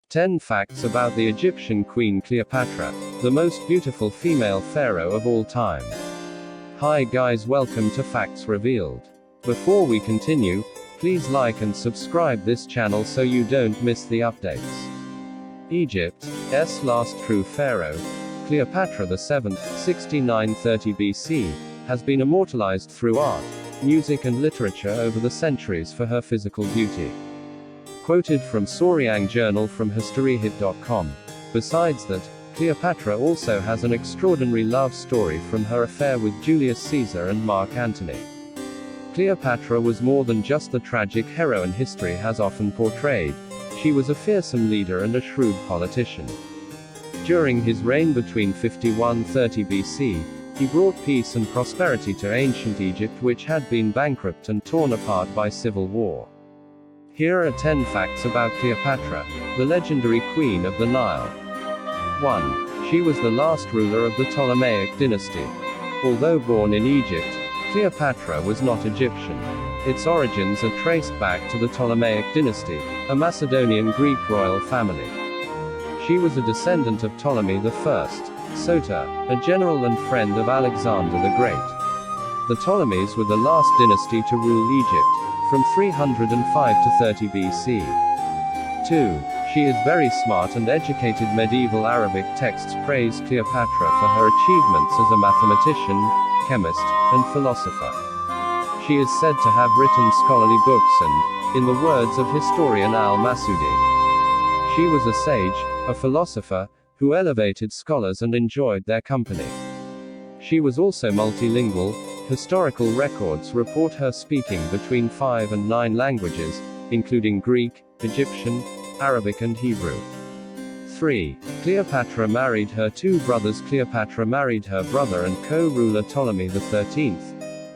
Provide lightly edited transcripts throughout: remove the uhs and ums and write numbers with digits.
10 Facts about the Egyptian Queen Cleopatra, the most beautiful female pharaoh of all time. Hi guys, welcome to Facts Revealed. Before we continue, please like and subscribe this channel so you don't miss the updates. Egypt's last true pharaoh, Cleopatra VII, 6930 BC, has been immortalized through art, music and literature over the centuries for her physical beauty. Quoted from Soreang Journal from historyhit.com. Besides that, Cleopatra also has an extraordinary love story from her affair with Julius Caesar and Mark Antony. Cleopatra was more than just the tragic heroine history has often portrayed. She was a fearsome leader and a shrewd politician. During his reign between 5130 BC, he brought peace and prosperity to ancient Egypt, which had been bankrupt and torn apart by civil war. Here are 10 facts about Cleopatra, the legendary queen of the Nile. 1. She was the last ruler of the Ptolemaic dynasty. Although born in Egypt, Cleopatra was not Egyptian. Its origins are traced back to the Ptolemaic dynasty, a Macedonian Greek royal family. She was a descendant of Ptolemy I, Soter, a general and friend of Alexander the Great. The Ptolemies were the last dynasty to rule Egypt, from 305 to 30 BC. 2. She is very smart and educated. Medieval Arabic texts praise Cleopatra for her achievements as a mathematician, chemist, and philosopher. She is said to have written scholarly books and, in the words of historian al-Masudi, she was a sage, a philosopher, who elevated scholars and enjoyed their company. She was also multilingual. Historical records report her speaking between 5 and 9 languages, including Greek, Egyptian, Arabic and Hebrew. 3. Cleopatra married her two brothers. Cleopatra married her brother and co-ruler Ptolemy XIII,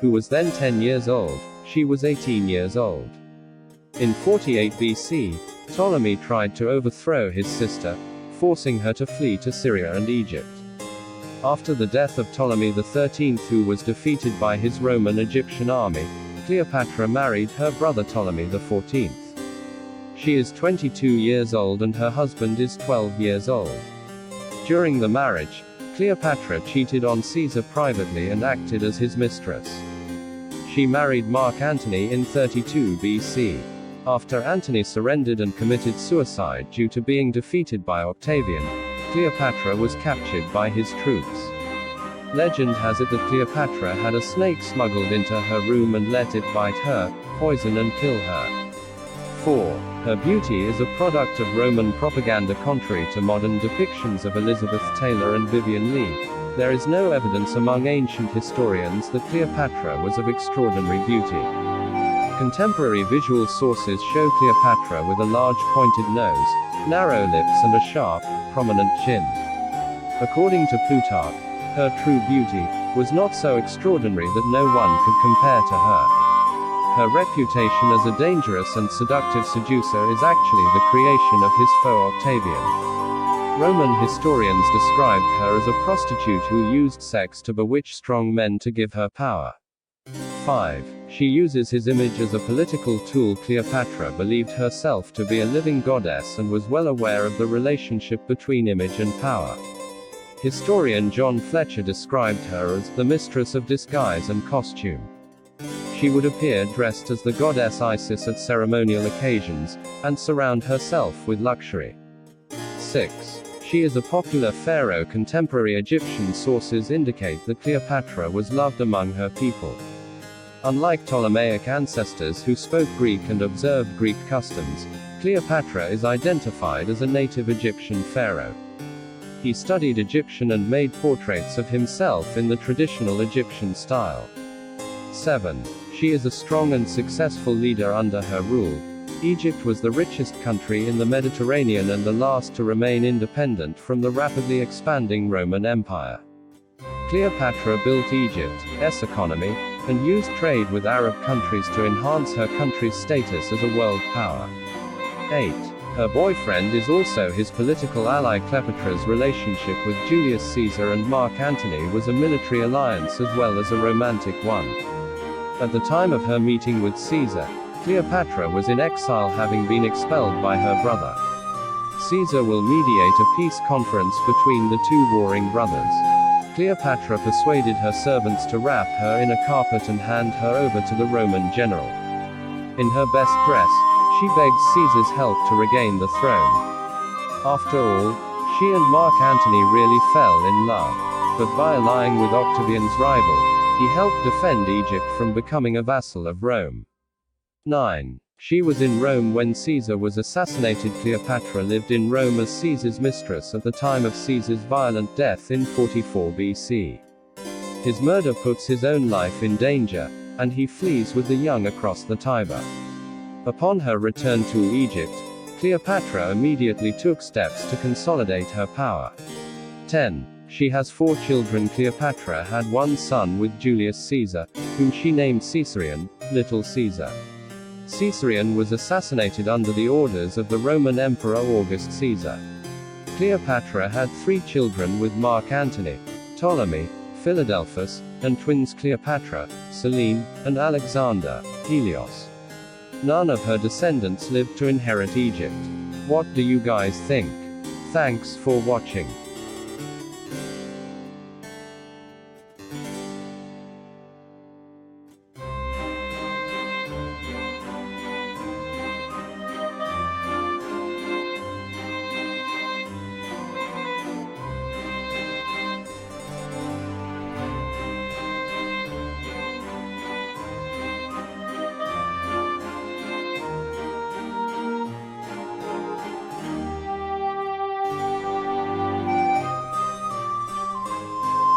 who was then 10 years old. She was 18 years old. In 48 BC, Ptolemy tried to overthrow his sister, forcing her to flee to Syria and Egypt. After the death of Ptolemy XIII, who was defeated by his Roman-Egyptian army, Cleopatra married her brother Ptolemy XIV. She is 22 years old and her husband is 12 years old. During the marriage, Cleopatra cheated on Caesar privately and acted as his mistress. She married Mark Antony in 32 BC. After Antony surrendered and committed suicide due to being defeated by Octavian, Cleopatra was captured by his troops. Legend has it that Cleopatra had a snake smuggled into her room and let it bite her, poison and kill her. 4. Her beauty is a product of Roman propaganda. Contrary to modern depictions of Elizabeth Taylor and Vivian Leigh, there is no evidence among ancient historians that Cleopatra was of extraordinary beauty. Contemporary visual sources show Cleopatra with a large pointed nose, narrow lips and a sharp, prominent chin. According to Plutarch, her true beauty was not so extraordinary that no one could compare to her. Her reputation as a dangerous and seductive seducer is actually the creation of his foe Octavian. Roman historians described her as a prostitute who used sex to bewitch strong men to give her power. 5. She uses his image as a political tool. Cleopatra believed herself to be a living goddess and was well aware of the relationship between image and power. Historian John Fletcher described her as the mistress of disguise and costume. She would appear dressed as the goddess Isis at ceremonial occasions, and surround herself with luxury. 6. She is a popular pharaoh. Contemporary Egyptian sources indicate that Cleopatra was loved among her people. Unlike Ptolemaic ancestors who spoke Greek and observed Greek customs, Cleopatra is identified as a native Egyptian pharaoh. He studied Egyptian and made portraits of himself in the traditional Egyptian style. 7. She is a strong and successful leader. Under her rule, Egypt was the richest country in the Mediterranean and the last to remain independent from the rapidly expanding Roman Empire. Cleopatra built Egypt's economy, and used trade with Arab countries to enhance her country's status as a world power. 8. Her boyfriend is also his political ally. Cleopatra's relationship with Julius Caesar and Mark Antony was a military alliance as well as a romantic one. At the time of her meeting with Caesar, Cleopatra was in exile, having been expelled by her brother. Caesar will mediate a peace conference between the two warring brothers. Cleopatra persuaded her servants to wrap her in a carpet and hand her over to the Roman general. In her best dress, she begs Caesar's help to regain the throne. After all, she and Mark Antony really fell in love. But by allying with Octavian's rival, he helped defend Egypt from becoming a vassal of Rome. 9. She was in Rome when Caesar was assassinated. Cleopatra lived in Rome as Caesar's mistress at the time of Caesar's violent death in 44 BC. His murder puts his own life in danger, and he flees with the young across the Tiber. Upon her return to Egypt, Cleopatra immediately took steps to consolidate her power. 10. She has 4 children. Cleopatra had one son with Julius Caesar, whom she named Caesarion, Little Caesar. Caesarion was assassinated under the orders of the Roman Emperor August Caesar. Cleopatra had 3 children with Mark Antony, Ptolemy, Philadelphus, and twins Cleopatra, Selene, and Alexander, Helios. None of her descendants lived to inherit Egypt. What do you guys think? Thanks for watching.